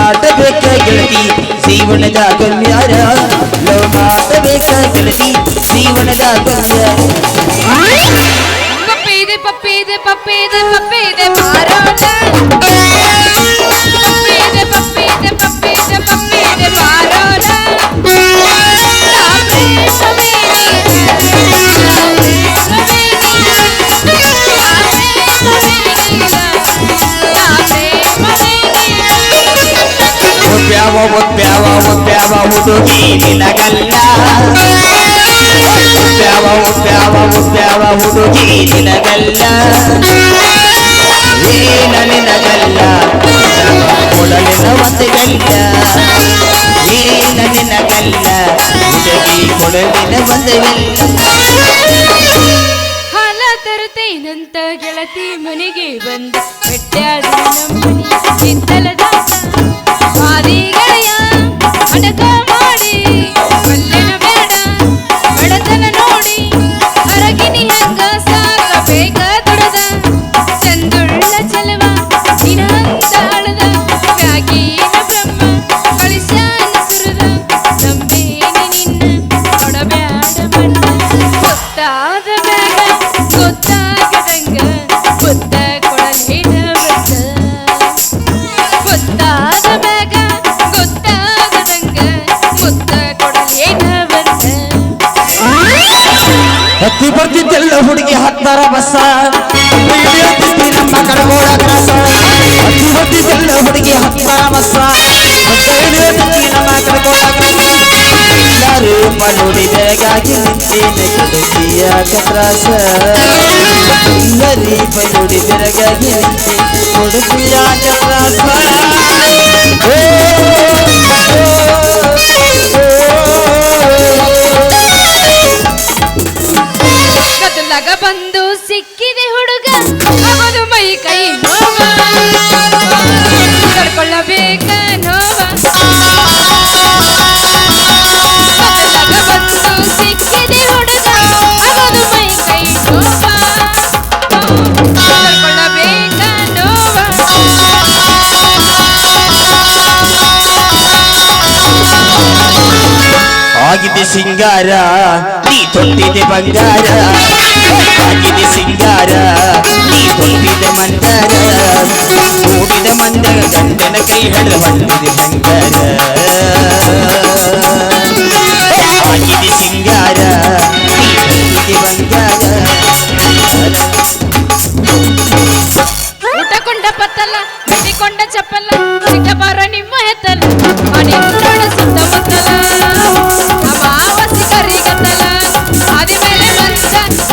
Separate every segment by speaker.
Speaker 1: ಮಾಡಬೇಕ ಗೆಳತಿ ಜೀವನದ ಗಮ್ಯಾರ ಲವ್ ಮಾಡಬೇಕ ಗೆಳತಿ ಜೀವನದ ಗಮ್ಯಾರ
Speaker 2: ಪಪ್ಪೇದೆ ಪಪ್ಪೇದೆ ಪಪ್ಪೇದೆ ಪಪ್ಪೇದೆ ಮಾರೋಣ ಪಪ್ಪೇದೆ ಪಪ್ಪೇದೆ ಪಪ್ಪೇದೆ ಪಪ್ಪೇದೆ ಮಾರೋಣ
Speaker 1: ಒಪ್ಪ್ಯಾವ ಹುಡುಗಿ ನಿನಗಲ್ಲ ಒಪ್ಪ್ಯಾವ ಹುಡುಗಿ ನಿನಗಲ್ಲ ಏನ ನಿನಗಲ್ಲ ಕೊಡಲಿನ ಒಂದು ಗಲ್ಲ ಏನ ನಿನಗಲ್ಲ ಹುಡುಗಿ ಕೊಡಲಿನ ಒಂದು
Speaker 2: ಹಾಲ ತರುತ್ತೇನಂತ ಗೆಳತಿ ಮನೆಗೆ ಬಂದು ಬೆಟ್ಟಾದ ನಮ್ಮನಿ ಚಿತ್ತಲದ ಗೆಳೆಯ ಅಡಕ ಮಾಡಿ ಮಲ್ಲಿನ ಬೇಡ ಬಡತನ ನೋಡಿ ಹೊರಗಿನಿ ಹಂಗ ಸಾಕಬೇಕ ದುಡದ ಚಂದುಳ್ಳ ಚೆಲವ ದಿನಂತ ಅಳದ ಬ್ಯಾಗಿನ ಬ್ರಹ್ಮ ಕಳಿಸ್ಯಾನ ಸುರದ ನಂಬೇನಿ ನಿನ್ನ ಕೊಡಬ್ಯಾಡ ಬಣ್ಣ ಗೊತ್ತಾದ ಬ್ಯಾಗ ಗೊತ್ತಾಗದಂಗ ಗೊತ್ತ ಕೊಡಲೇನ ಬತ್ತ ಗೊತ್ತಾದ ಬ್ಯಾಗ ಗೊತ್ತಾಗದಂಗ ಗೊತ್ತ ಕೊಡಲೇನ ಬತ್ತ
Speaker 1: ಹತ್ತಿ ಬರ್ತಿದ್ದೆಲ್ಲ ಹುಡುಗಿ ಹತ್ತಾರ ಬಸ್ಸ ನಮ್ಮ ಕಡಗೋಳ ಕ್ರಾಸ ಹತ್ತಿ ಬರ್ತಿದ್ದೆಲ್ಲ ಹುಡುಗಿ ಹತ್ತಾರ ಬಸ್ಸ ನಮ್ಮ ಕಡಗೋಳ ರೂಪ ನೋಡಿ ಬೆಳಗಾಗಿ ನಿಂತೇನೆ ಹುಡುಗಿಯ ಕತ್ರಾಸ ರೀಪ ನೋಡಿ ಬೆಳಗಾಗಿ ನಿಂತೆ ಹುಡುಗಿಯ ಕತ್ರಾಸ
Speaker 2: ಕತ್ತಲಾಗ ಬಂದು ಸಿಕ್ಕಿದೆ ಹುಡುಗ ಅವನು ಮೈ ಕೈ ನೋವ ಕಳ್ಕೊಳ್ಳಬೇಕ ನೋವ ಕತ್ತಲಾಗ ಬಂದು ಸಿಕ್ಕಿದೆ ಹುಡುಗ ಅವನು ಮೈ ಕೈ ನೋವ ಕಳ್ಕೊಳ್ಳಬೇಕ ನೋವ
Speaker 1: ಆಗಿದೆ ಸಿಂಗಾರ ನೀ ತೊಟ್ಟಿದೆ ಬಂಗಾರ ಆಗಿದೆ ಸಿಂಗಾರ ನೀ ತೊಟ್ಟಿದೆ ಮಂದಾರ ಕೂಡಿದ ಮಂದರ ಗಂಡನ ಕೈ ಹಿಡಿದ ಬಂದಿದೆ ಬಂಗಾರ ಆಗಿದೆ ಸಿಂಗಾರ ನೀ ತೊಟ್ಟಿದೆ ಬಂಗಾರ
Speaker 2: ಊಟ ಕೊಂಡ ಪತ್ತಲ್ಲ ಕಟ್ಟಿಕೊಂಡ ಚಪ್ಪಲ್ಲ ಸಿಕ್ಕ ಬಾರ ನಿಮ್ಮ ಹೆತ್ತಲ್ಲ ಮನೆ ನೋಡ ಸುತ್ತಮುತ್ತಲ ಅಮಾವಾಸಿ ಕರಿಗತ್ತಲ ಹಾದಿ ಮೇಲೆ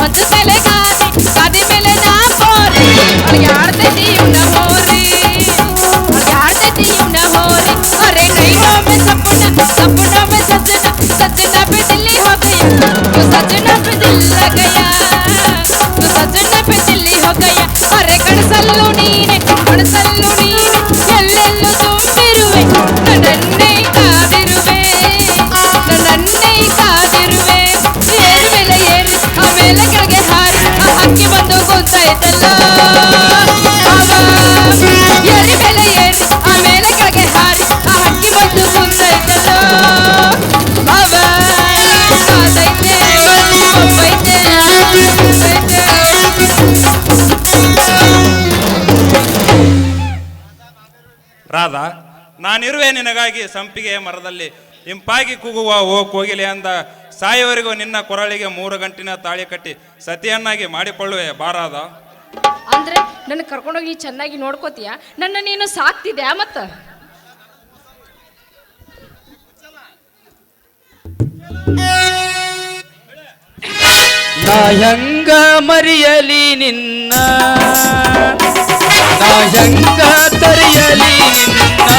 Speaker 2: ಒಂದು ತಲೆ ಗಾದಿ ಮೇಲೆ ನಾ ಹೋರಿ ಅವ್ರಿಗೆ ಆಡ್ತೈತಿ ಇವ್ನ ಹೋರಿ ಅವ್ರಿಗೆ ಆಡ್ತೈತಿ ಇವ್ನ ಹೋರಿ ಅರೆ ಕೈ ನೋಮೆ ಸಪ್ಪುನೊಮ್ಮೆ ಸಜ್ಜನ ಪೆ ದಿಲ್ಲಿ ಹೋ ಗಯ ತೂ ಸಜ್ಜನ ಪೆ ದಿಲ್ಲ ಗಯ ತೂ ಸಜ್ಜನ ಪೆ ದಿಲ್ಲಿ ಹೋ ಗಯ ಅರೆ ಕಣಸಲ್ಲು ನೀನೆ ಎಲ್ಲೆಲ್ಲೂ ತುಂಬಿರುವೆ ನನ್ನನ್ನೇ ಕಾದಿರುವೆ ಏರು ಮೇಲೆ ಏರಿ ಆಮೇಲೆ ಕೆಳಗೆ ಹಾರಿ ಆ ಹಕ್ಕಿ ಬಂದು ಕುಂತಾಯ್ತಲ್ಲ ಎರಿ ಮೇಲೆ ಏರಿ ಆಮೇಲೆ ಕೆಳಗೆ ಹಾರಿ ಆ ಹಕ್ಕಿ ಬಂದು ಕುಂತಾಯ್ತಲ್ಲ ಕಾದೈತೆ ಒಬ್ಬೈತೆ
Speaker 3: ರಾಧಾ, ನಾನಿರುವೆ ನಿನಗಾಗಿ ಸಂಪಿಗೆ ಮರದಲ್ಲಿ ಇಂಪಾಗಿ ಕೂಗುವ ಓ ಕೋಗಿಲೆ ಅಂದ ಸಾಯವರೆಗೂ ನಿನ್ನ ಕೊರಳಿಗೆ 3 ಗಂಟಿನ ತಾಳಿ ಕಟ್ಟಿ ಸತಿಯನ್ನಾಗಿ ಮಾಡಿಕೊಳ್ಳುವೆ ಬಾರಾದ.
Speaker 2: ಅಂದ್ರೆ ನನ್ನ ಕರ್ಕೊಂಡೋಗಿ ಚೆನ್ನಾಗಿ ನೋಡ್ಕೋತೀಯ, ನನ್ನ ನೀನು ಸಾಕ್ತಿದ್ಯಾ ಮತ್ತ?
Speaker 1: ನಾ ಹೆಂಗ ಮರೆಯಲಿ ನಿನ್ನ, ನಾ ಹೆಂಗ ತರೆಯಲಿ ನಿನ್ನ,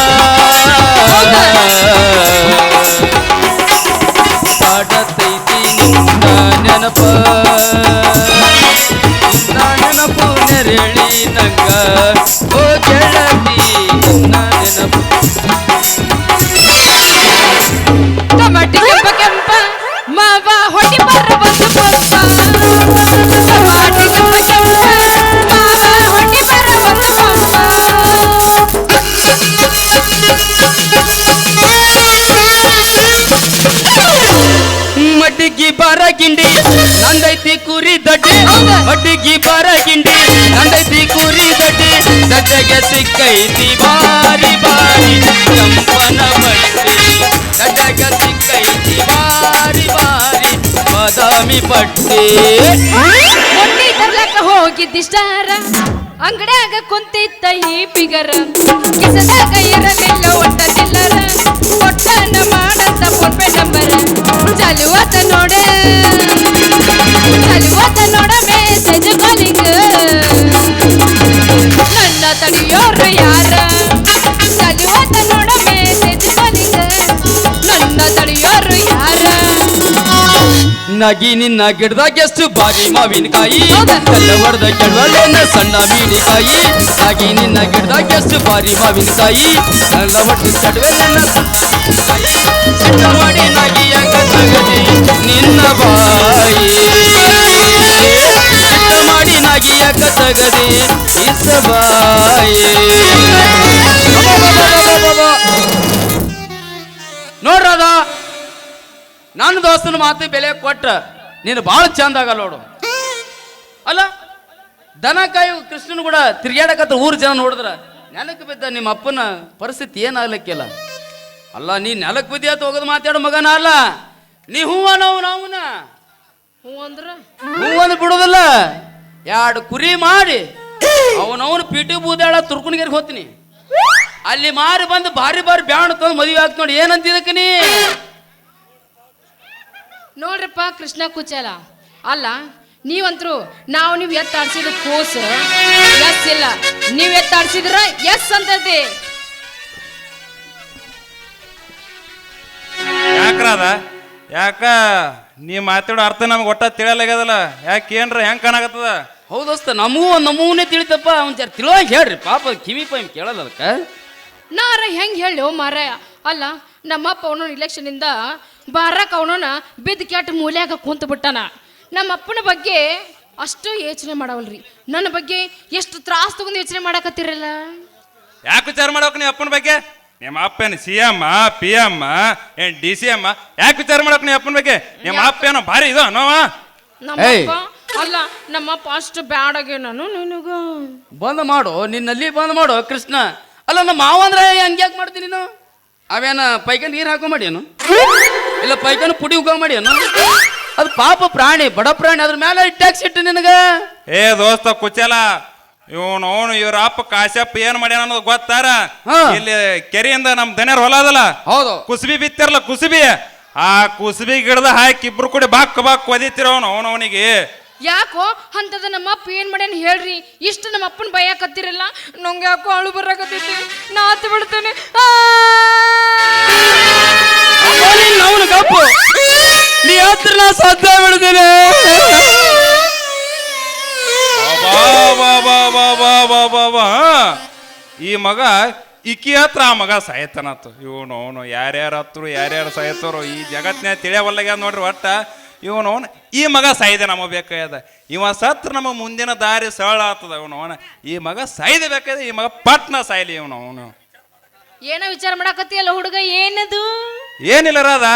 Speaker 1: ಕಾಡತೈತಿ ನಿನ್ನ ನೆನಪ, ನಿನ್ನ ನೆನಪು ನೆರಳಿ ನಂಗ ಓ ಗೆಳತಿ ನಿನ್ನ ನೆನಪು.
Speaker 2: ಟಮಾಟಿ ಕೆಂಪ ಕೆಂಪ ಮಾವ ಹೊಡಿ ಬರ ಬಂದು ಪಂಪ, ಟಮಾಟಿ ಕೆಂಪ ಕೆಂಪ ಮಾವ ಹೊಡಿ ಬರ ಬಂದು ಪಂಪ.
Speaker 4: ಗಿಂಡಿ ನಂದೈತಿ ಕುರಿ ದಡ್ಡಿ
Speaker 2: ಹೌದಾ?
Speaker 4: ಒಟ್ಟಿಗೆ ಬರ ಗಿಂಡಿ ನಂದೈತಿ ಕುರಿ ದಡ್ಡಿ ದಡ್ಡಗೆ ಸಿಕ್ಕೈತಿ ಬಾರಿ ಬಾರಿ ಕಂಪನ ಬಟ್ಟಿ ದಡ್ಡಗೆ ಸಿಕ್ಕೈತಿ ಬಾರಿ ಬಾರಿ ಬಾದಾಮಿ ಪಟ್ಟಿ
Speaker 2: ಮೊನ್ನೆ ತರ್ಲಕ್ಕ ಹೋಗಿದ್ದಿಷ್ಟಾರ ಅಂಗಡ್ಯಾಗ ಕುಂತಿತ್ತ ಈ ಬಿಗರ ಕಿಸದಾಗ ಇರಲಿಲ್ಲ ಒಟ್ಟ ಚಿಲ್ಲರ ಒಟ್ಟನ ಮಾಡಂತ ಫೋನ್ ಪೇ ನಂಬರ್ ಚಾಲುವಾತ ನೋಡ ಮೆಸೇಜ್ ಕಾಲಿಂಗ್ ನನ್ನ ತಡಿಯೋರು ಯಾರ ಚಾಲುವಾತ ನೋಡ ಮೆಸೇಜ್ ಕಾಲಿಂಗ್ ನನ್ನ ತಡಿಯೋರು ಯಾರ
Speaker 4: ನಗಿ ನಿನ್ನ ಗಿಡದಾಗ ಎಷ್ಟು ಬಾರಿ ಮಾವಿನಕಾಯಿ
Speaker 2: ಹೌದಾ?
Speaker 4: ಕಲ್ಲವರ್ದ ಕೆಡವಲೇನ ಸಣ್ಣ ಮೀನಿಕಾಯಿ ನಗಿ ನಿನ್ನ ಗಿಡದಾಗ ಎಷ್ಟು ಬಾರಿ ಮಾವಿನಕಾಯಿ ಕಲ್ಲ ಒಟ್ಟು ಕೆಡವಲೇನ ಸಿಟ್ಟ ಮಾಡಿ ನಗಿಯ ಕಸಗದಿ ನಿನ್ನ ಬಾಯಿ ಸಿಟ್ಟ ಮಾಡಿ ನಗಿಯ ಕಸಗದಿ ಇಸಬಾಯಿ ನೋಡ್ರದ ನನ್ನ ದೋಸ್ತನ ಮಾತು ಬೆಲೆ ಕೊಟ್ಟ ನೀನು ಭಾಳ ಚಂದ ಆಗಲ್ಲ ನೋಡು ಅಲ್ಲ ದನ ಕಾಯು ಕೃಷ್ಣನ್ ಕೂಡ ತಿರ್ಗಾಡಕತ್ತ ಊರ್ ಜನ ನೋಡಿದ್ರ ನೆಲಕ್ಕೆ ಬಿದ್ದ ನಿಮ್ಮ ಅಪ್ಪನ ಪರಿಸ್ಥಿತಿ ಏನಾಗ್ಲಿಕ್ಕಿಲ್ಲ ಅಲ್ಲ ನೀ ನೆಲಕ್ಕೆ ಬಿದ್ದ ಹೋಗೋದು ಮಾತಾಡೋ ಮಗನ ಅಲ್ಲ ನೀ ಹೂವ ನಾವುನ
Speaker 2: ಹ್ಞೂ ಅಂದ್ರ
Speaker 4: ಹೂವನ್ನು ಬಿಡೋದಿಲ್ಲ ಎರಡು ಕುರಿ ಮಾಡಿ ಅವನವನು ಪಿಟಿ ಬೂದಾಡ ತುರ್ಕುಣಿಗೆರಿಗೆ ಹೋಗ್ತೀನಿ ಅಲ್ಲಿ ಮಾರಿ ಬಂದು ಬಾರಿ ಬಾರಿ ಬ್ಯಾಣ ತಂದು ಮದುವೆ ಆಗ್ತ ನೋಡಿ ಏನಂತಿದಕ್ಕೆ ನೀ
Speaker 2: ನೋಡ್ರಪ್ಪ ಕೃಷ್ಣ ಕುಚಲ ಅಲ್ಲ ನೀವಂತ್ರು ನೀವು ಎತ್ತಾಡ್ಸಿದ ಕೋಸು ಎಸ್ ಇಲ್ಲ ನೀವ್ ಎತ್ತಾಡ್ಸಿದ್ರ ಎಸ್ ಅಂತೈತಿ
Speaker 3: ಯಾಕ್ರದ ಯಾಕ ನೀ ಮಾತಾಡೋ ಅರ್ಥ ನಮ್ಗೆ ಒಟ್ಟ ತಿಳಿಯಲಾಗ್ಯದಲ್ಲ ಯಾಕೆ ಏನ್ರ ಹೆಂಗ್ ಕಾಣಾಕತ್ತದ
Speaker 4: ಹೌದೋಸ್ತ ನಮಗೂ ಒಂದು ನಮೂನೆ ತಿಳಿತಪ್ಪ ಅವ್ನು ಜರ ತಿಳುವಾಗಿ ಹೇಳ್ರಿ ಪಾಪ ಕಿವಿ ಪೈಮ್ ಕೇಳಲ್ಲ ಅದಕ್ಕೆ
Speaker 2: ನಾರ ಹೆಂಗ್ ಹೇಳಿ ಮಾರ ಅಲ್ಲ ನಮ್ಮಪ್ಪ ಅವನು ಇಲೆಕ್ಷನಿಂದ ಬಾರಕ್ ಅವನೋನ ಬಿದ್ದು ಕೆಟ್ಟ ಮೂಲ್ಯಾಗ ಕುಂತು ಬಿಟ್ಟಾನ ನಮ್ಮಪ್ಪನ ಬಗ್ಗೆ ಅಷ್ಟು ಯೋಚನೆ ಮಾಡವಲ್ರಿ ನನ್ನ ಬಗ್ಗೆ ಎಷ್ಟು ತ್ರಾಸ ತಗೊಂಡು ಯೋಚನೆ ಮಾಡಕತ್ತಿರಲ್ಲ
Speaker 3: ಯಾಕೆ ವಿಚಾರ ಮಾಡೋಕೆ ನೀ ಅಪ್ಪನ ಬಗ್ಗೆ ನಿಮ್ಮ ಅಪ್ಪನ ಸಿ ಎಮ್ ಪಿ ಎಮ್ ಏನ್ ಡಿ ಸಿ ಎಮ್ ಯಾಕೆ ವಿಚಾರ ಮಾಡೋಕೆ ನೀ ಅಪ್ಪನ ಬಗ್ಗೆ ನಿಮ್ಮ ಅಪ್ಪ ಏನೋ ಭಾರಿ ಇದು ನೋವ
Speaker 2: ನಮ್ಮಪ್ಪ ಅಲ್ಲ ನಮ್ಮಪ್ಪ ಅಷ್ಟು ಬ್ಯಾಡ್ ಆಗ್ಯ ನಾನು ನಿನಗ
Speaker 4: ಬಂದ್ ಮಾಡು ನಿನ್ನಲ್ಲಿ ಬಂದ್ ಮಾಡು ಕೃಷ್ಣ ಅಲ್ಲ ನಮ್ಮ ಮಾವ ಅಂದ್ರೆ ಹಂಗ್ಯಾಕೆ ಮಾಡ್ತೀನಿ ನೀನು ಅವೇನ ಪೈಕನ್ ನೀರು ಹಾಕೋ ಮಾಡ್ಯಾನು ಇಲ್ಲ ಪೈಕನ್ ಪುಡಿ ಉಗೋ ಮಾಡ್ಯಾನು ಅದು ಪಾಪ ಪ್ರಾಣಿ ಬಡ ಪ್ರಾಣಿ ಅದ್ರ ಮೇಲೆ ಟ್ಯಾಕ್ಸ್ ಇಟ್ಟು ನಿನಗ
Speaker 3: ಏ ದೋಸ್ತ ಕುಚಲ ಇವನು ಅವನು ಇವ್ರ ಅಪ್ಪ ಕಾಶ್ಯಪ್ ಏನ್ ಮಾಡ್ಯಾನ ಅನ್ನೋದು ಗೊತ್ತಾರ
Speaker 4: ಹಾ.
Speaker 3: ಇಲ್ಲಿ ಕೆರೆಯಿಂದ ನಮ್ ದನಿಯರ್ ಹೊಲ ಅದಲ್ಲ
Speaker 4: ಹೌದು
Speaker 3: ಕುಸುಬಿ ಬಿತ್ತಿರಲ್ಲ ಕುಸುಬಿ ಆ ಕುಸುಬಿ ಗಿಡದ ಹಾಕಿ ಇಬ್ರು ಕೂಡಿ ಬಾಕ್ ಬಾಕ್ ಒದಿತಿರ ಅವನಿಗೆ
Speaker 2: ಯಾಕೋ ಅಂತದ ನಮ್ಮಪ್ಪ ಏನ್ ಮಾಡ್ಯಾನ ಹೇಳ್ರಿ ಇಷ್ಟು ನಮ್ಮ ಅಪ್ಪನ ಬೈಯಾಕತ್ತಿರಲ್ಲ ನಂಗೆ ಯಾಕೋ ಅಳು ಬರಾಕತ್ತೈತಿ ನಾ ಹತ್ತು ಬಿಡ್ತೇನೆ
Speaker 4: ಅವನು ಕಪ್ಪು ನೀ ಹತ್ರ ನಾ ಸದ್ದ ಬಿಡ್ತೇನೆ
Speaker 3: ಈ ಮಗ ಇಕ್ಕಿ ಹತ್ರ ಆ ಮಗ ಸಾಯ್ತಾನತ್ತು ಇವನು ಯಾರ್ಯಾರ ಹತ್ರ ಯಾರ್ಯಾರು ಸಾಯ್ತಾರೋ ಈ ಜಗತ್ನ್ಯಾಗ ತಿಳಿಯವಲ್ಲಾಗ್ಯಾದ ನೋಡ್ರಿ ಒಟ್ಟ ಇವನು ಈ ಮಗ ಸಾಯ್ದೆ ನಮಗೆ ಬೇಕಾಗ್ಯದ ಇವ ಸತ್ರ ನಮ್ಮ ಮುಂದಿನ ದಾರಿ ಸರಳ ಆಗ್ತದ ಇವನು ಈ ಮಗ ಸಾಯ್ದೆ ಬೇಕಾದ ಈ ಮಗ ಪಟ್ನ ಸಾಯ್ಲಿ ಇವನು
Speaker 2: ಏನೋ ವಿಚಾರ ಮಾಡಾಕತ್ತಿಯಲ್ಲ ಹುಡುಗ ಏನದು
Speaker 3: ಏನಿಲ್ಲ ರಾದ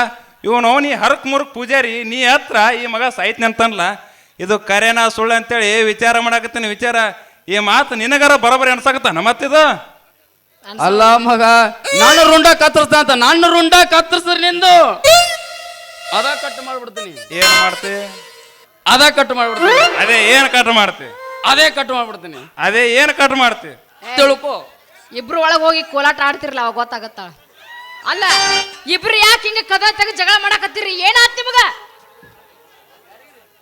Speaker 3: ಇವನು ನೀ ಹರಕ್ ಮುರುಕ್ ಪೂಜಾರಿ ನೀ ಹತ್ರ ಈ ಮಗ ಸಾಯ್ತನಿ ಅಂತನ್ಲ ಇದು ಕರೆನಾ ಸುಳ್ಳು ಅಂತೇಳಿ ವಿಚಾರ ಮಾಡಾಕತ್ತೀನಿ ವಿಚಾರ ಈ ಮಾತು ನಿನಗಾರ ಬರೋಬರಿ ಅನ್ಸಾಕತ್ತಾನ ಮತ್ತಿದು
Speaker 4: ಅಲ್ಲ ಮಗ ನಾನು ರುಂಡ ಕತ್ತರಿಸ್ತ ಅಂತ ನಾನು ರುಂಡ ಕತ್ತರಿಸ್ರಿ ನಿಂದು ಅದ ಕಟ್ ಮಾಡ್ಬಿಡ್ತೀನಿ
Speaker 3: ಏನ್ ಮಾಡ್ತಿ
Speaker 4: ಅದ ಕಟ್ ಮಾಡ್ಬಿಡ್ತೀನಿ
Speaker 3: ಅದೇ ಏನ್ ಕಟ್ ಮಾಡ್ತಿ
Speaker 4: ಅದೇ ಕಟ್ ಮಾಡ್ಬಿಡ್ತೀನಿ
Speaker 3: ಅದೇ ಏನ್ ಕಟ್ ಮಾಡ್ತಿ
Speaker 4: ತಿಳ್ಕೊ
Speaker 2: ಇಬ್ರು ಒಳಗೆ ಹೋಗಿ ಕೋಲಾಟ ಆಡ್ತಿರ್ಲ ಅವಾಗ ಗೊತ್ತಾಗತ್ತ ಅಲ್ಲ ಇಬ್ರು ಯಾಕೆ ಹಿಂಗ ಕದ ತೆಗ ಜಗಳ ಮಾಡಾಕತ್ತೀರಿ ಏನಾತ್ ನಿಮಗ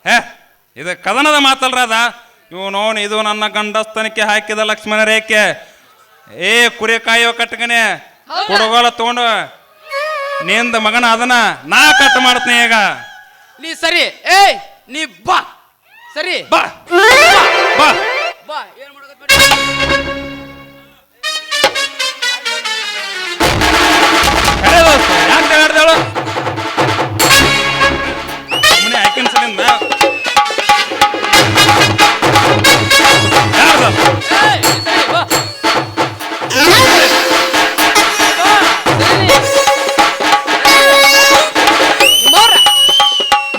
Speaker 3: ಹೇ ಇದು ಕದನದ ಮಾತಲ್ರದ ಇವನು ಇದು ನನ್ನ ಗಂಡಸ್ತನಕ್ಕೆ ಹಾಕಿದ ಲಕ್ಷ್ಮಣ ರೇಖೆ ಏ ಕುರಿ ಕಾಯೋ ಕಟ್ಕನೆ ಕುಡುಗೋಲ ತಗೊಂಡು ನಿಂದ ಮಗನ ಅದನ್ನ ನಾ ಕಟ್ ಮಾಡ್ತೀನಿ ಈಗ
Speaker 4: ನೀ ಸರಿ ಏಯ್ ನೀ ಬಾ ಸರಿ
Speaker 3: ಬಾ ಬಾ
Speaker 4: ಬಾ ಏನ್ ಮಾಡಕತ್ತಿ
Speaker 3: ಯಾಕೆ ಹೇಳ್ದೇಳು ಸುಮ್ಮನೆ ಹಾಕಿನ ಸಲಿಂದ ಯಾರ್ದು?
Speaker 4: ಏಯ್ ನೀ ಸರಿ ಬಾ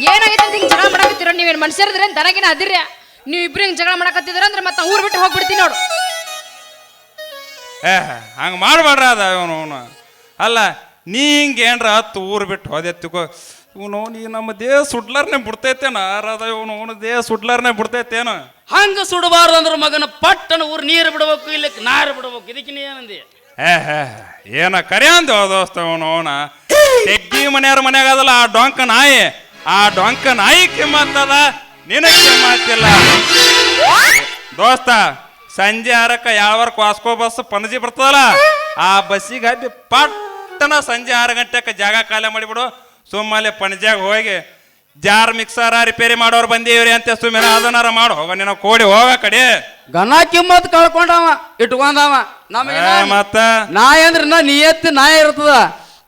Speaker 2: ಏನಾಗೈತೆ ಅಂತ ಹಿಂಗ್
Speaker 3: ಹಂಗೆ ಮಾಡಬೇಡ್ರ ಅದ ಅವನು ಅಲ್ಲ ನೀ ಹಿಂಗೆ ಏನ್ರ ಹತ್ತು ಊರು ಬಿಟ್ಟು ಹೋದೆತ್ತಿಕೋ ಇವನು ನೀ ನಮ್ಮ ದೇಹ ಸುಡ್ಲಾರ್ನೆ ಬಿಡ್ತೈತೇನ ಅದ ಇವನು ದೇಹ ಸುಡ್ಲಾರ್ನೆ ಬಿಡ್ತೈತೇನು
Speaker 4: ಹಂಗ ಸುಡಬಾರ್ದು ಅಂದ್ರೆ ಮಗನ ಪಟ್ಟನ ಊರು ನೀರು ಬಿಡ್ಬೇಕು ಇಲ್ಲಕ್ಕೆ ನಾರು ಬಿಡ್ಬೇಕು ಇದಕ್ಕೆ ನೀ ಏನಂದಿ
Speaker 3: ಏನ ಕರೆ ಅಂದ ದೋಸ್ತ ಅವನ ತೆಗ್ಗಿ ಮನೆಯವ್ರ ಮನ್ಯಾಗ ಅದಲ್ಲ ಆ ಡೊಂಕ ನಾಯಿ ಕಿಮ್ಮತ್ತದ ನಿನಗೆ ಕಿಮ್ಮತ್ತಿಲ್ಲ ದೋಸ್ತ ಸಂಜೆ 6ಕ್ಕೆ ಯಾವರ್ಕ್ ವಾಸ್ಕೋ ಬಸ್ ಪಣಜಿ ಬರ್ತದಲ್ಲ ಆ ಬಸ್ಸಿಗೆ ಹಬ್ಬಿ ಪಟ್ಟನ ಸಂಜೆ 6 ಗಂಟೆಗೆ ಜಾಗ ಖಾಲಿ ಮಾಡಿಬಿಡು ಸುಮ್ಮನೆ ಪಣಜಿಯಾಗ ಹೋಗಿ ಜಾರ್ ಮಿಕ್ಸರ ರಿಪೇರಿ ಮಾಡೋರು ಬಂದೀವ್ರಿ ಅಂತ ಸುಮ್ಮನೆ ಅದನ್ನಾರ ಮಾಡು ಹೋಗ ನಿನ್ನ ಕೋಡಿ ಹೋಗ ಕಡೆ
Speaker 4: ಗನ ಕಿಮ್ಮತ್ ಕಳ್ಕೊಂಡವ ಇಟ್ಕೊಂಡವ ನಮಗೆ
Speaker 3: ಮತ್ತ
Speaker 4: ನಾಯಿ ಅಂದ್ರೆ ನಿಯತ್ತಿ ನಾಯಿ ಇರ್ತದ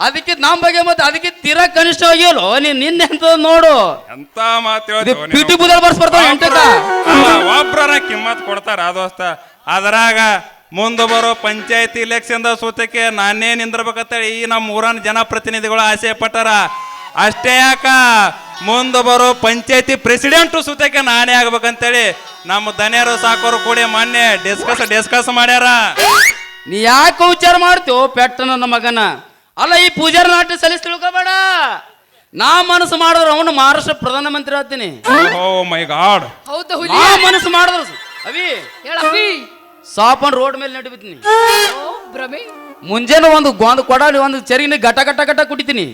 Speaker 4: ಅದಕ್ಕೆ ನಮ್ಮ ಬಗ್ಗೆ ಮತ್ತೆ ಅದಕ್ಕೆ ತೀರಾ ಕನಿಷ್ಠ ಆಗಿಯಲ್ಲೋ ನಿನ್ನೆ ಅಂತ ನೋಡು
Speaker 3: ಎಂತ ಮಾತು
Speaker 4: ಪಿಟಿ ಬುದಲ್ ಬರ್ಸ್ ಬರ್ತಾವ
Speaker 3: ಒಬ್ರ ಕಿಮ್ಮತ್ ಕೊಡ್ತಾರ ದೋಸ್ತ ಅದರಾಗ ಮುಂದೆ ಬರೋ ಪಂಚಾಯತಿ ಇಲೆಕ್ಷನ್ ಸೂತಕ್ಕೆ ನಾನೇ ನಿಂದಿರ್ಬೇಕಂತೇಳಿ ಈ ನಮ್ಮ ಊರನ ಜನಪ್ರತಿನಿಧಿಗಳು ಆಸೆ ಪಟ್ಟಾರ ಅಷ್ಟೇ ಯಾಕ ಮುಂದೆ ಬರೋ ಪಂಚಾಯತಿ ಪ್ರೆಸಿಡೆಂಟ್ ಸೂತಕ್ಕೆ ನಾನೇ ಆಗ್ಬೇಕಂತೇಳಿ ನಮ್ಮ ದನಿಯರು ಸಾಕೋರು ಕೂಡಿ ಮೊನ್ನೆ ಡಿಸ್ಕಸ್ ಮಾಡ್ಯಾರ
Speaker 4: ನೀ ಯಾಕೆ ವಿಚಾರ ಮಾಡ್ತೀವೋ ಪೆಟ್ಟ ನನ್ನ ಮಗನ ಅಲ್ಲ ಈ ಪೂಜಾರ ನಾಟ್ಯ ಸಲ್ಲಿಸ್ ತಿಳ್ಕೊಬೇಡ ನಾ ಮನಸ್ಸು ಮಾಡಿದ್ರು ಅವನು ಮಹಾರಾಷ್ಟ್ರ ಪ್ರಧಾನಮಂತ್ರಿ ಆಗ್ತೀನಿ
Speaker 3: ಓ ಮೈ ಗಾಡ್
Speaker 2: ಹೌದು
Speaker 4: ನಾ ಮನಸ್ಸು ಮಾಡಿದ್ರು ಅವಿ
Speaker 2: ಹೇಳಪ್ಪಿ
Speaker 4: ಸಾಪನ್ ರೋಡ್ ಮೇಲೆ ನಡಿಬಿತ್ತೀನಿ
Speaker 2: ಓ ಭ್ರಮೆ
Speaker 4: ಮುಂಜಾನೆ ಒಂದು ಕೊಡಲಿ ಒಂದು ಚರಿನ ಗಟ ಕುಡಿತೀನಿ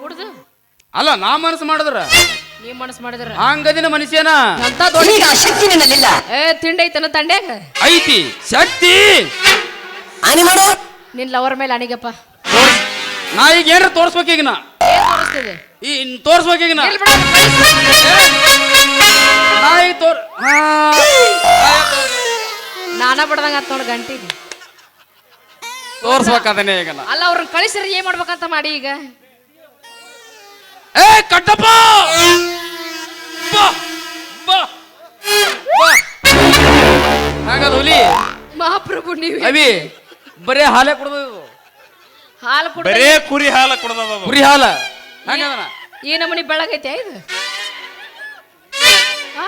Speaker 2: ಕುಡ್ದು
Speaker 4: ಅಲ್ಲ ನಾ ಮನಸ್ಸು ಮಾಡಿದ್ರ
Speaker 2: ನೀ ಮನಸ್ಸು ಮಾಡಿದ್ರ
Speaker 4: ಹಂಗದಿನ ಮನುಷ್ಯನ
Speaker 2: ಅಂತ ದೊಡ್ಡ ಶಕ್ತಿ ನಿನ್ನಲ್ಲಿಲ್ಲ ತಿಂಡಿ ಐತನ ತಂಡ್ಯಾಗ
Speaker 4: ಐತಿ ಶಕ್ತಿ
Speaker 1: ಆನೆ ಮಾಡು
Speaker 2: ನಿನ್ ಲವರ್ ಮೇಲೆ ಅಣಿಗಪ್ಪ
Speaker 4: ನಾ ಈಗ ಏನ್ರ ತೋರ್ಸ್ಬೇಕು ಈಗ ನಾ
Speaker 2: ಏನ್ ತೋರಿಸ್ತಿದೆ
Speaker 4: ಈ ತೋರ್ಸ್ಬೇಕು ಈಗ ನಾ
Speaker 2: ಎಲ್ಲಿ ಬಿಡು?
Speaker 4: ನಾ ಈಗ
Speaker 2: ನಾನ ಬಡ್ದಂಗ ಆತ್ ನೋಡ್ ಗಂಟಿಗೆ
Speaker 4: ತೋರ್ಸ್ಬೇಕದನ್ನೇ ಈಗ ನಾ
Speaker 2: ಅಲ್ಲ ಅವ್ರನ್ನ ಕಳಿಸ್ರಿ ಏನ್ ಮಾಡ್ಬೇಕಂತ ಮಾಡಿ ಈಗ
Speaker 4: ಏ ಕಟ್ಟಪ್ಪ ಬಾ ಬಾ ಬಾ ಹಾಗದ ಹುಲಿ
Speaker 2: ಮಹಾಪ್ರಭು ನೀವು
Speaker 4: ಅವಿ ಬರೇ ಹಾಲೇ ಕುಡ್ದು
Speaker 2: ಹಾಲು ಕುಡ್ದ
Speaker 3: ಬರೇ ಕುರಿ ಹಾಲ ಕುಡ್ದದ
Speaker 4: ಕುರಿ ಹಾಲ ಹಂಗದನ
Speaker 2: ಈ ನಮನಿ ಬೆಳಗೈತೆ ಇದು ಆ?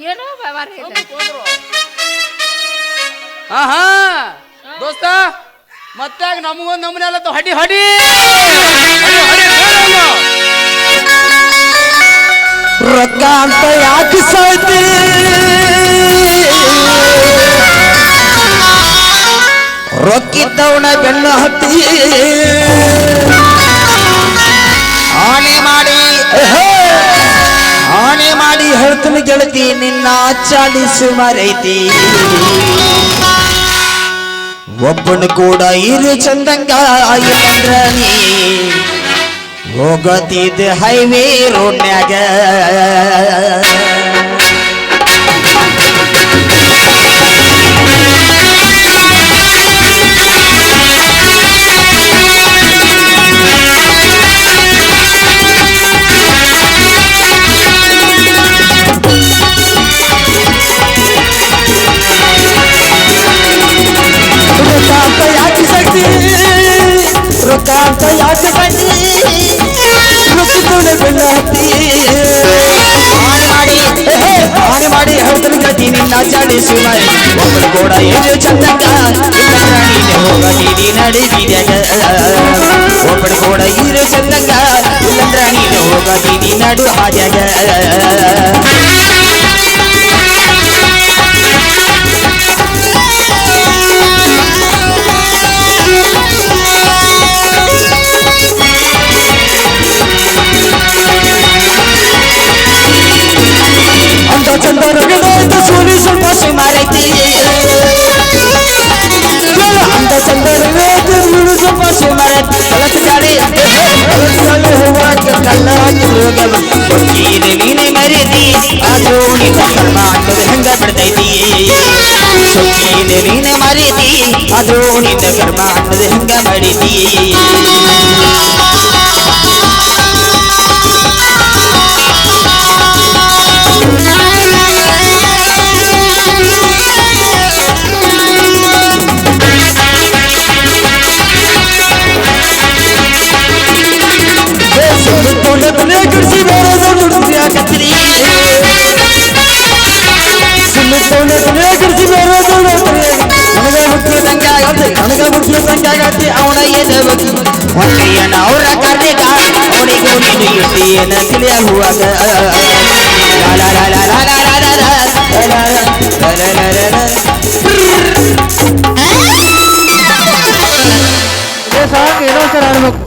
Speaker 2: ಏನೋ ವ್ಯವಹಾರ ಇದೆ
Speaker 4: ಆಹಾ ದೋಸ್ತ ಮತ್ತೆ ನಮಗೊಂದು ನಮೂನೆ ಅಲ್ಲ ಹಡಿ ಹಡಿ
Speaker 1: ರೊಕ್ಕ ಅಂತ ಯಾಕೆ ಸಾಯ್ತಿ ರೊಕ್ಕಿದ್ದವನ ಬೆನ್ನು ಹತ್ತಿ ಆಣೆ ಮಾಡಿ ಹೇಳ್ತೀನಿ ಗೆಳತಿ ನಿನ್ನ ಚಾಲಿಸು ಮರೈತಿ ಒಬ್ಬನ ಕೂಡ ಇರು ಚಂದಂಗ ಇಲ್ಲಂದ್ರ ನೀ ಹೋಗತಿದ್ದ ಹೈವೇ ರೋಡ್ನ್ಯಾಗ ರೊಕ್ಕ ಅಂತ ಯಾಕೆ ಬಂದಿ ರೊಕ್ಕದವನ ಬೆನ್ನ ಹತ್ತಿ ಆನೆ ಮಾಡಿ ಹೇಳ್ತೀನಿ ಗತಿ ನಿನ್ನ ಚಾಡಿಸು ಮೈ ಒಬ್ಬರು ಕೂಡ ಏನು ಚಂದಂಗ ನೀನೆ ಹೋಗೀನಿ ನಡಿದೀರ್ಯಾಗ ಒಬ್ಬರು ಕೂಡ ಇರು ಚಂದಂಗ ಇಲ್ಲಂದ್ರ ನೀನು ಹೋಗೀನಿ ನಡು ಹಾದ್ಯಾಗ ಅಂತ ಚಂದ ರವಿದಾಯ್ತು ಸೂಲಿ ಸ್ವಲ್ಪ ಸುಮಾರೈತಿ ಅಂತ ಚಂದ ರವಿದಾಯ್ತು ಸೂಲಿ ಸ್ವಲ್ಪ ಸುಮಾರೈತಿ ಹೊಲಸು ಗಾಳಿ ಹೂವಾಕ ಕಲ್ಲ ಹೋಗೀನಿ ನೀನೆ ಮರೀತಿ ಅದು ನಿನ್ನ ಕರ್ಮ ಅನ್ನೋದು ಹೆಂಗ ಬಿಡ್ತೈತಿ ಸೊಕ್ಕೀನಿ ನೀನೆ ಮರೀತಿ ಅದು ನಿನ್ನ ಕರ್ಮ ಅನ್ನೋದು ಹೆಂಗ ಮಾಡಿತಿ ಸಂಖ್ಯಾಗತಿ ಅವನ ಎದಬೇಕು ಹೊಟ್ಟೆಯನ ಅವರ ಕರ್ಣಿಗ ಅವನಿಗೂ ನೀನು ಇಟ್ಟಿಯನ ತಿಳಿಯ ಹೂವಾಗ ಸಾಂಗ್ ಏನೋ ಸರ್ ಆಡ್ಬೇಕು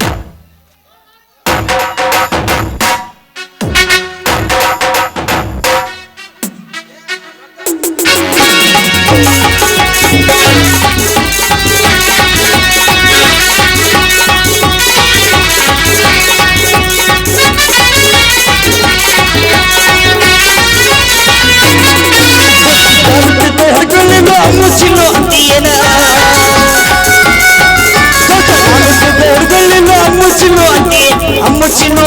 Speaker 1: ಮುಚ್ಚಿನೋ ಅಂತೀಯನ ಅಮ್ಮುಚಿನ್ನು ಅಂತಿ ಅಮ್ಮುಚಿನ್ನು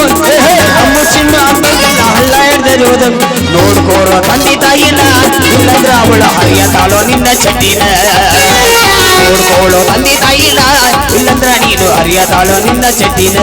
Speaker 1: ಅಮ್ಮುಚಿನ್ನು ಅಂಬೆಲ್ಲ ಹಳ್ಳ ಹಿಡ್ದಿರುವುದು ನೋಡ್ಕೋರೋ ತಂದೆ ತಾಯಿನ ಇಲ್ಲಂದ್ರ ಅವಳ ಹರಿಯ ತಾಳೋ ನಿನ್ನ ಚಟ್ಟಿನ ನೋಡ್ಕೊಳ್ಳೋ ತಂದೆ ತಾಯಿನ ಇಲ್ಲಂದ್ರ ನೀನು ಹರಿಯ ತಾಳೋ ನಿನ್ನ ಚಟ್ಟಿನ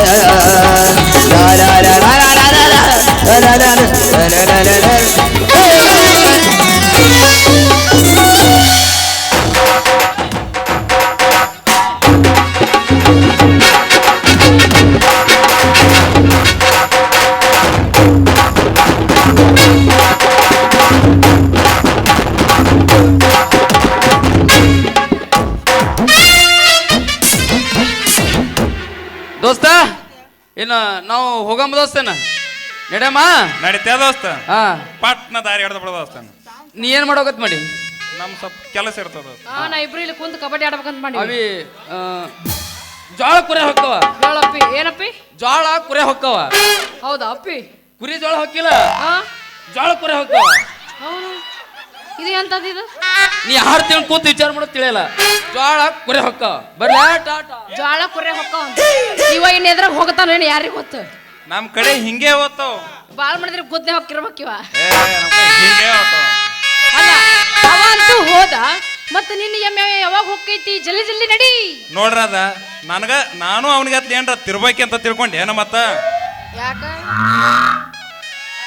Speaker 4: ದೋಸ್ತ ಇನ್ನು ನಾವು ಹೋಗಂಬ ದೋಸ್ತೇನ ನಡಮ್ಮ
Speaker 3: ನಡೀತೇ ದೋಸ್ತ
Speaker 4: ಹಾ
Speaker 3: ಪಟ್ನ ದಾರಿ ಹಿಡ್ದು ಬಿಡ ದೋಸ್ತ
Speaker 4: ನೀ ಏನ್ ಮಾಡೋಕತ್ ಮಾಡಿ
Speaker 3: ನಮ್ ಸ್ವಲ್ಪ ಕೆಲಸ ಇರ್ತದ ದೋಸ್ತ
Speaker 2: ನಾ ಇಬ್ರು ಇಲ್ಲಿ ಕುಂತ ಕಬಡ್ಡಿ ಆಡ್ಬೇಕಂತ ಮಾಡಿ
Speaker 4: ಅವಿ ಜೋಳ ಕುರೆ ಹೊಕ್ಕವ
Speaker 2: ಹೇಳಪ್ಪಿ ಏನಪ್ಪಿ
Speaker 4: ಜೋಳ ಕುರೆ ಹೊಕ್ಕವ
Speaker 2: ಹೌದಾ ಅಪ್ಪಿ
Speaker 4: ಕುರಿ ಜೋಳ ಹೊಕ್ಕಿಲ್ಲ
Speaker 2: ಹಾ
Speaker 4: ಜೋಳ ಕುರೆ ಹೊಕ್ಕವ
Speaker 2: ಹೌದು ಇದು ಎಂತದ್ದು ಇದು
Speaker 4: ನೀ 6 ತಿಂಗಳು ಕೂತು ವಿಚಾರ ಮಾಡೋದು ತಿಳಿಯಲ್ಲ ಜೋಳ ಕುರೆ ಹೊಕ್ಕವ ಬರ್ಲ ಟಾಟಾ
Speaker 2: ಜ್ವಾಳ ಕುರೆ ಹೊಕ್ಕ ಇವ ಇನ್ ಎದ್ರಾಗ ಹೋಗತಾನ ಏನು ಯಾರಿಗೆ ಗೊತ್ತು
Speaker 3: ನಮ್ ಕಡೆ ಹಿಂಗೆ ಓದ್ತಾವ
Speaker 2: ಬಾಳ್ ಮಾಡಿದ್ರೆ ಗುದ್ದೆ ಹೊಕ್ಕಿರ್ಬೇಕಿವ
Speaker 3: ನಮ್ ಕಡೆ ಹಿಂಗೆ ಓದ್ತಾವ
Speaker 2: ಅಲ್ಲ ಅವ ಅಂತೂ ಹೋದ ಮತ್ತೆ ನಿನ್ನ ಎಮ್ಮೆ ಯಾವಾಗ ಹೋಗ್ತೈತಿ ಜಲ್ದಿ ಜಲ್ದಿ ನಡಿ
Speaker 3: ನೋಡ್ರದ ನನಗ ನಾನು ಅವನಿಗೆ ಅತ್ಲಿ ಏನ್ರ ತಿರ್ಬೇಕಿ ಅಂತ ತಿಳ್ಕೊಂಡೆ ಏನ ಮತ್ತ
Speaker 2: ಯಾಕ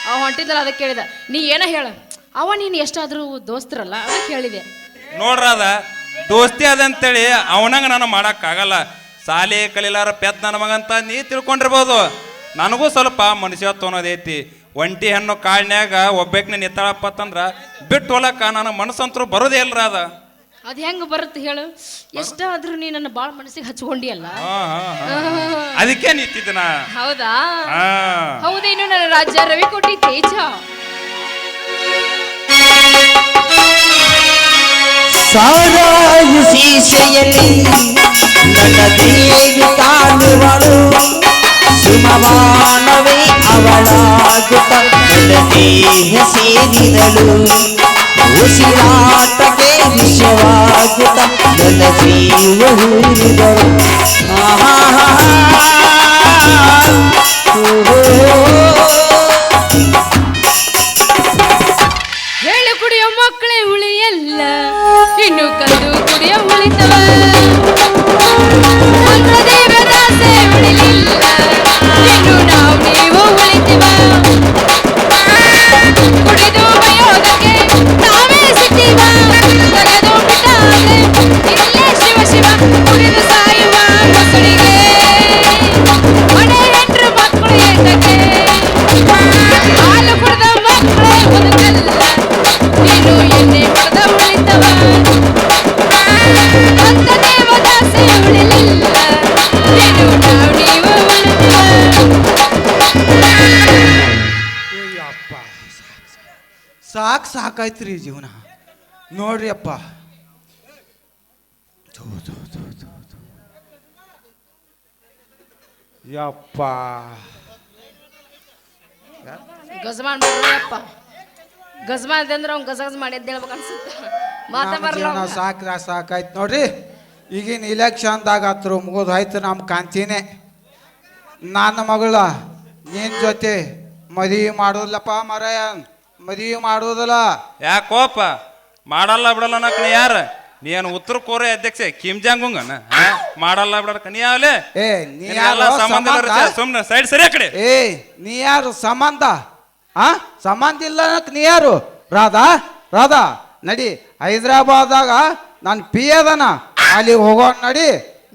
Speaker 2: ಅವ ಹೊಂಟಿದ್ದಲ್ಲ ಅದಕ್ಕೆ ಕೇಳಿದ ನೀ ಏನ ಹೇಳ ಅವ ನೀನು ಎಷ್ಟಾದ್ರೂ ದೋಸ್ತರಲ್ಲ ಅದಕ್ಕೆ ಹೇಳಿದೆ
Speaker 3: ನೋಡ್ರದ ದೋಸ್ತಿ ಅದಂತೇಳಿ ಅವನಂಗ ನಾನು ಮಾಡಕ್ ಆಗಲ್ಲ ಸಾಲಿ ಕಲಿಲಾರ ಪೆದ್ ನನ್ನ ಮಗಂತ ನೀ ತಿಳ್ಕೊಂಡಿರ್ಬೋದು ನನಗೂ ಸ್ವಲ್ಪ ಮನುಷ್ಯತ್ವ ಅನ್ನೋದೈತಿ ಒಂಟಿ ಹೆಣ್ಣು ಕಾಳ್ನ್ಯಾಗ ಒಬ್ಬಾಕಿನ ನಿತ್ತಾಳಪ್ಪ ಅಂತಂದ್ರ ಬಿಟ್ಟು ಹೋಲಕ್ಕ ನನ್ನ ಮನಸ್ಸಂತರೂ ಬರೋದೇ ಇಲ್ರ ಅದ
Speaker 2: ಅದ್ ಹೆಂಗ ಬರುತ್ತೆ ಹೇಳು ಎಷ್ಟಾದ್ರೂ ನೀ ನನ್ನ ಬಾಳ ಮನಸ್ಸಿಗೆ ಹಚ್ಕೊಂಡಿಯಲ್ಲ
Speaker 3: ಅದಕ್ಕೆ ನಿಂತಿದ್ದನ
Speaker 2: ಹೌದಾ ಹೌದೇನು ನನ್ನ ರಾಜ್ಯ ರವಿಕೋಟಿ ತೇಜ
Speaker 1: ಸಾರಾಯಿ ಸೀಸೆಯಲ್ಲಿ ನನ್ನ ದೇವಿ ಕಾಣುವಳು ಸುಮವಾನವೇ ಅವಳಾಗುತ್ತ ನನ್ನ ದೇಹ ಸೇರಿದಳು ಉಸಿರಾಟಕ್ಕೆ ವಿಷವಾಗುತ್ತ ನನ್ನ ಜೀವ ಹೂರಿದಳು
Speaker 2: ಹೇಳು ಕುಡಿಯೋ ಮಕ್ಕಳೇ ಉಳಿಯಲ್ಲ ಇನ್ನು ಕಂದು ಕುಡಿಯೋ ಉಳಿತವ ದೇವದಾಸೆ ಉಳಿಲಿಲ್ಲ ಇನ್ನು ನಾವು ನೀವು ಉಳಿತೀವ ಕುಡಿದು ಬಯೋದಕ್ಕೆ ನಾವೇ ಸಿಕ್ತೀವ ತಗದು ಬಿಟ್ಟಾದ್ರೆ ಇಲ್ಲೇ ಶಿವ ಶಿವ ಕುಡಿದು ಸಾಯುವ ಮಕ್ಕಳಿಗೆ ಮನೆ ಹೆಂಡ್ರು ಮಕ್ಕಳು ಏತಕ್ಕೆ ಹಾಲು ಕುಡಿದ ಮಕ್ಕಳೇ ಬದುಕಲ್ಲ ಇನ್ನು ಎಣ್ಣೆ ಕುಡಿದ ಉಳಿತವ ಅಂತ ದೇವದಾಸೆ ಉಳಿಲಿಲ್ಲ ಇನ್ನು ನಾವು ನೀವು ಉಳಿತೀವ
Speaker 5: ಅಪ್ಪ ಸಾಕಾಯ್ತ್ರಿ ಜೀವನ ನೋಡ್ರಿ ಅಪ್ಪ ಯಪ್ಪ
Speaker 2: ಗಜಮಾನ್ ಬರ್ರಪ್ಪ ಗಜಮಾನ್ ಅಂದ್ರೆ ಅವ್ನು ಗಜಗಜ ಮಾಡಿ ಅಂತ ಹೇಳ್ಬೇಕು ಅನ್ಸುತ್ತ ಮಾತಾ ಬರಲ್ಲ
Speaker 5: ಜೀವನ ಸಾಕಾಯ್ತು ನೋಡ್ರಿ ಈಗಿನ ಇಲೆಕ್ಷನ್ದಾಗ ಹತ್ರ ಮುಗಿದು ಆಯ್ತು ನಮ್ಮ ಕಾಂತಿನೇ ನನ್ನ ಮಗಳ ನಿನ್ ಜೊತೆ ಮದುವೆ ಮಾಡೋದಿಲ್ಲಪ್ಪ ಮರಯ ಮದುವೆ ಮಾಡೋದಿಲ್ಲ
Speaker 3: ಯಾಕೋಪ ಮಾಡಲ್ಲ ಬಿಡಲ್ಲ ಅನ್ನಕನ ಯಾರ ನೀನು ಉತ್ತರ ಕೊರಿಯಾ ಅಧ್ಯಕ್ಷ ಕಿಮ್ ಜಾಂಗ್ ಉಂಗನ ಮಾಡಲ್ಲ ಬಿಡಲ್ಲ ನೀ ಯಾವಲೆ
Speaker 5: ಏ ನೀ ಯಾರು
Speaker 3: ಸಂಬಂಧ ಸುಮ್ನೆ ಸೈಡ್ ಸರಿ ಆ ಕಡೆ
Speaker 5: ಏ ನೀ ಯಾರು ಸಂಬಂಧ ಸಂಬಂಧ ಇಲ್ಲ ಅನ್ನಕ್ ನೀ ಯಾರು ರಾಧಾ ನಡಿ ಹೈದ್ರಾಬಾದಾಗ ನಾನು ಪಿ ಅದನ ಅಲ್ಲಿ ಹೋಗೋಣ ನಡಿ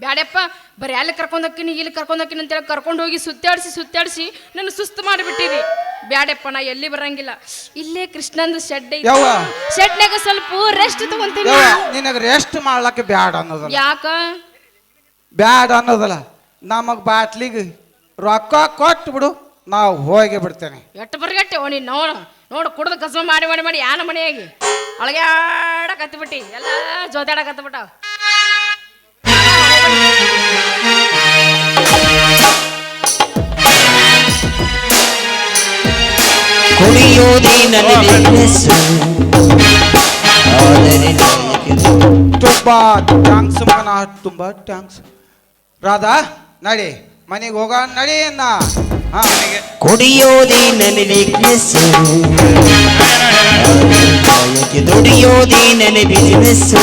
Speaker 2: ಬ್ಯಾಡಪ್ಪ ಬರೀ ಅಲ್ಲಿ ಕರ್ಕೊಂಡೋಗ್ತೀನಿ ಇಲ್ಲಿ ಕರ್ಕೊಂಡೋಗ್ತೀನಿ ಅಂತೇಳಿ ಕರ್ಕೊಂಡು ಹೋಗಿ ಸುತ್ತಾಡಿಸಿ ನನ್ನ ಸುಸ್ತು ಮಾಡಿಬಿಟ್ಟಿರಿ. ಬ್ಯಾಡಪ್ಪ ನಾ ಎಲ್ಲಿ ಬರಂಗಿಲ್ಲ, ಇಲ್ಲೇ ಕೃಷ್ಣಂದು ಶೆಡ್ ಐತಿ,
Speaker 5: ಯವ್ವ.
Speaker 2: ಶೆಡ್ನಾಗ ಸ್ವಲ್ಪ ರೆಸ್ಟ್ ತಗೊಂತೀನಿ.
Speaker 5: ನಿನಗೆ ರೆಸ್ಟ್ ಮಾಡ್ಲಕ್ಕೆ ಬ್ಯಾಡ ಅನ್ನೋದಲ್ಲ,
Speaker 2: ಯಾಕ
Speaker 5: ಬ್ಯಾಡ ಅನ್ನೋದಲ್ಲ, ನಮಗ್ ಬಾಟ್ಲಿಗೆ ರೊಕ್ಕ ಕೊಟ್ಟು ಬಿಡು, ನಾವು ಹೋಗಿ ಬಿಡ್ತೇನೆ.
Speaker 2: ಎಟ್ಟು ಬರ್ಗಟ್ಟೆ ನೀನು ನೋಡು ಕುಡ್ದು ಕಸ ಮಾಡಿ ಯಾನ ಮನೆಯಾಗಿ ಅಳಗ್ಯಾಡಕತ್ಬಿಟ್ಟಿ, ಎಲ್ಲ ಜೋತಾಡಕತ್ಬಿಟ್ಟ.
Speaker 1: ಕುಡಿಯೋದೇ ನನಗೆ ನೆಸ್ಸು. ಆದರೆ
Speaker 5: ತುಂಬಾ ಟ್ಯಾಂಕ್ಸ್ ಮಗನ, ತುಂಬಾ ಟ್ಯಾಂಕ್ಸ್. ರಾಧಾ ನಡಿ ಮನೆಗೆ ಹೋಗ, ನಡಿ ಅನ್ನ. ಹಾ
Speaker 1: ಕುಡಿಯೋದೇ ನನ್ನ ವೀಕ್ನೆಸ್ಸು, ದುಡಿಯೋದೇ ನನ್ನ ಬಿಸಿನೆಸ್ಸು.